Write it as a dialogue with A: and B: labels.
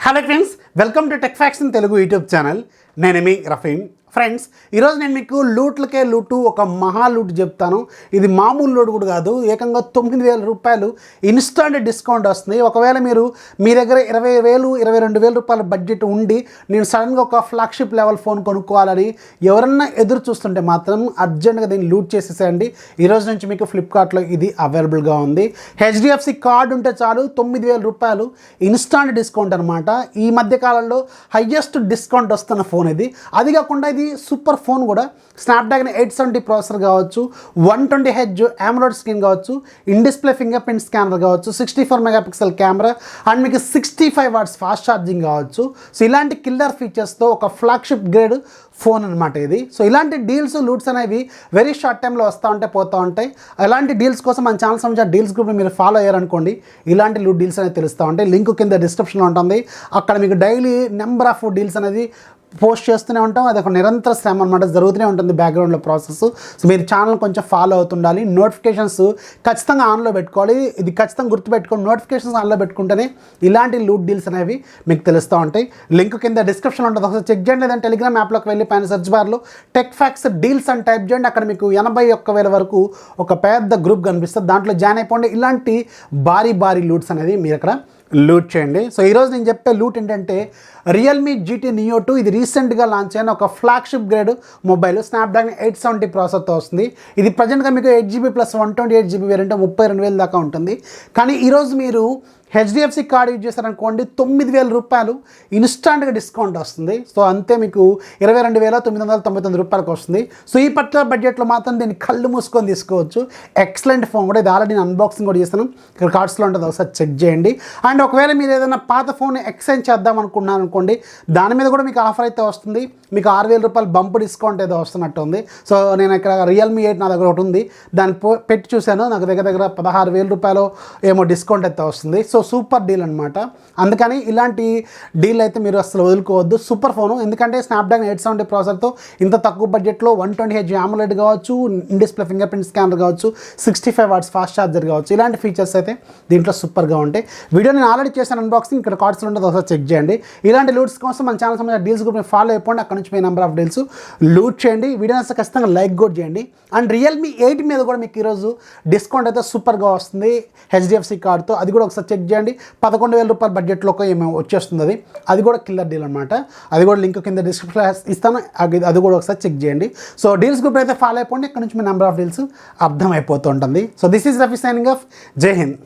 A: Hello friends, welcome to Techfox in Telugu YouTube channel. నేను మీ Rafi. Friends, ఈరోజు నేను మీకు లూట్లకే లూటు ఒక మహా లూట్ చెప్తాను. ఇది మామూలు లూట్ కూడా కాదు, ఏకంగా 9,000 రూపాయలు ఇన్స్టాంట్ డిస్కౌంట్ వస్తుంది. ఒకవేళ మీ దగ్గర 20,000 22,000 రూపాయల బడ్జెట్ ఉండి నేను సడన్గా ఒక ఫ్లాగ్షిప్ లెవెల్ ఫోన్ కొనుక్కోవాలని ఎవరన్నా ఎదురు చూస్తుంటే మాత్రం అర్జెంట్గా దీన్ని లూట్ చేసేసేయండి. ఈరోజు నుంచి మీకు ఫ్లిప్కార్ట్లో ఇది అవైలబుల్గా ఉంది. హెచ్డిఎఫ్సి కార్డు ఉంటే చాలు 9,000 రూపాయలు ఇన్స్టాంట్ డిస్కౌంట్ అనమాట. ఈ మధ్యకాలంలో హయ్యెస్ట్ డిస్కౌంట్ వస్తున్న ఫోన్ ఇది. అది కాకుండా ఇది సూపర్ ఫోన్ కూడా. స్నాప్డ్రాగన్ 870 ప్రాసెసర్ కావచ్చు, 120Hz AMOLED స్క్రీన్ కావచ్చు, in display finger print scanner కావచ్చు, 64 మెగాపిక్సెల్ కెమెరా అండ్ మీకు 65 వాట్స్ ఫాస్ట్ ఛార్జింగ్ కావచ్చు. సో ఇలాంటి కిల్లర్ ఫీచర్స్తో ఒక ఫ్లాగ్షిప్ గ్రేడ్ ఫోన్ అనమాట ఇది. సో ఇలాంటి డీల్స్ లూట్స్ అనేవి వెరీ షార్ట్ టైంలో వస్తూ ఉంటాయి, పోతూ ఉంటాయి. అలాంటి డీల్స్ కోసం మన ఛానల్ సంబంధించిన డీల్స్ గ్రూప్ని మీరు ఫాలో అయ్యారనుకోండి, ఇలాంటి లూట్ డీల్స్ అనేవి తెలుస్తూ ఉంటాయి. లింక్ కింద డిస్క్రిప్షన్లో ఉంటుంది. అక్కడ మీకు డైలీ నెంబర్ ఆఫ్ డీల్స్ అనేది పోస్ట్ చేస్తూనే ఉంటాం. అది ఒక నిరంతర శ్రమ అనమాట, జరుగుతూనే ఉంటుంది బ్యాక్గ్రౌండ్లో ప్రాసెస్. సో మీరు ఛానల్ కొంచెం ఫాలో అవుతుండాలి. నోటిఫికేషన్స్ ఖచ్చితంగా ఆన్లో పెట్టుకోవాలి. ఇది ఖచ్చితంగా గుర్తుపెట్టుకోండి, నోటిఫికేషన్స్ ఆన్లో పెట్టుకుంటేనే ఇలాంటి లూట్ డీల్స్ అనేవి మీకు తెలుస్తూ ఉంటాయి. లింక్ కింద డిస్క్రిప్షన్లో ఉంటుంది, ఒకసారి చెక్ చేయండి. లేదంటే టెలిగ్రామ్ యాప్లోకి వెళ్ళి పైన సెర్చ్ బార్లో టెక్ఫాక్స్ డీల్స్ అని టైప్ చేయండి. అక్కడ మీకు 81,000 వరకు ఒక పెద్ద గ్రూప్ కనిపిస్తుంది, దాంట్లో జాయిన్ అయిపోండి. ఇలాంటి భారీ లూట్స్ అనేది మీరు అక్కడ లూట్ చేయండి. సో ఈరోజు నేను చెప్పే లూట్ ఏంటంటే రియల్మీ GT Neo 2. ఇది రీసెంట్గా లాంచ్ అయిన ఒక ఫ్లాగ్షిప్ గ్రేడ్ మొబైల్. స్నాప్డ్రాగన్ 870 ప్రాసెసర్తో వస్తుంది. ఇది ప్రజెంట్గా మీకు 8GB ప్లస్ 128GB వేరియంట్ 32,000 దాకా ఉంటుంది. కానీ ఈరోజు మీరు హెచ్డిఎఫ్సి కార్డు యూజ్ చేశారనుకోండి, 9,000 రూపాయలు ఇన్స్టాంట్గా డిస్కౌంట్ వస్తుంది. సో అంతే, మీకు 22,999 రూపాయలకు వస్తుంది. సో ఈ పర్టికులర్ బడ్జెట్లో మాత్రం దీన్ని కళ్ళు మూసుకొని తీసుకోవచ్చు. ఎక్సలెంట్ ఫోన్ కూడా. ఇది ఆల్రెడీ నేను అన్బాక్సింగ్ కూడా చేస్తాను, ఇక్కడ కార్డ్స్లో ఉంటుంది, ఒకసారి చెక్ చేయండి. అండ్ ఒకవేళ మీరు ఏదైనా పాత ఫోన్ ఎక్స్చేంజ్ చేద్దాం అనుకున్నాను అనుకోండి, దాని మీద కూడా మీకు ఆఫర్ అయితే వస్తుంది. మీకు 6,000 రూపాయలు బంప్ డిస్కౌంట్ ఏదో వస్తున్నట్టు ఉంది. సో నేను ఇక్కడ Realme 8 నా దగ్గర ఒకటి ఉంది, దాన్ని పెట్టి చూశాను. నాకు దగ్గర 16,000 రూపాయలు ఏమో డిస్కౌంట్ అయితే వస్తుంది. సో సూపర్ డీల్ అనమాట. అందుకని ఇలాంటి డీల్ అయితే మీరు అసలు వదులుకోవద్దు. సూపర్ ఫోను, ఎందుకంటే స్నాప్డ్రాగన్ 870 ప్రాసెసర్తో ఇంత తక్కువ బడ్జెట్లో 120Hz AMOLED కావచ్చు, in display finger print scanner కావచ్చు, 65 వాట్స్ ఫాస్ట్ ఛార్జర్ కావచ్చు, ఇలాంటి ఫీచర్స్ అయితే దీంట్లో సూపర్గా ఉంటాయి. వీడియో నేను ఆల్రెడీ చేశాను అన్బాక్సింగ్, ఇక్కడ కార్డ్స్లో ఉంటుంది, ఒకసారి చెక్ చేయండి. ఇలాంటి లూట్స్ కోసం మన ఛానల్ సంబంధించిన డీల్స్ గ్రూప్ని ఫాలో అయిపోండి. అక్కడ నుంచి మీ నెంబర్ ఆఫ్ డీల్స్ లూట్ చేయండి. వీడియో నచ్చితే ఖచ్చితంగా లైక్ కూడా చేయండి. అండ్ Realme 8 మీద కూడా మీకు ఈరోజు డిస్కౌంట్ అయితే సూపర్గా వస్తుంది హెచ్డిఎఫ్సి కార్డ్తో. అది కూడా ఒకసారి చెక్ చేయండి. 11,000 రూపాయల బడ్జెట్లోకి ఏమో వచ్చేస్తుంది. అది కూడా కిల్లర్ డీల్ అనమాట. అది కూడా లింక్ కింద డిస్క్రిప్షన్లో ఇస్తాను, అది కూడా ఒకసారి చెక్ చేయండి. సో డీల్స్ గ్రూప్ అయితే ఫాలో అయిపోండి. ఇక్కడ నుంచి మీ నెంబర్ ఆఫ్ డీల్స్ అర్థమైపోతూ ఉంటుంది. So this is Rafi signing off. జై హింద్.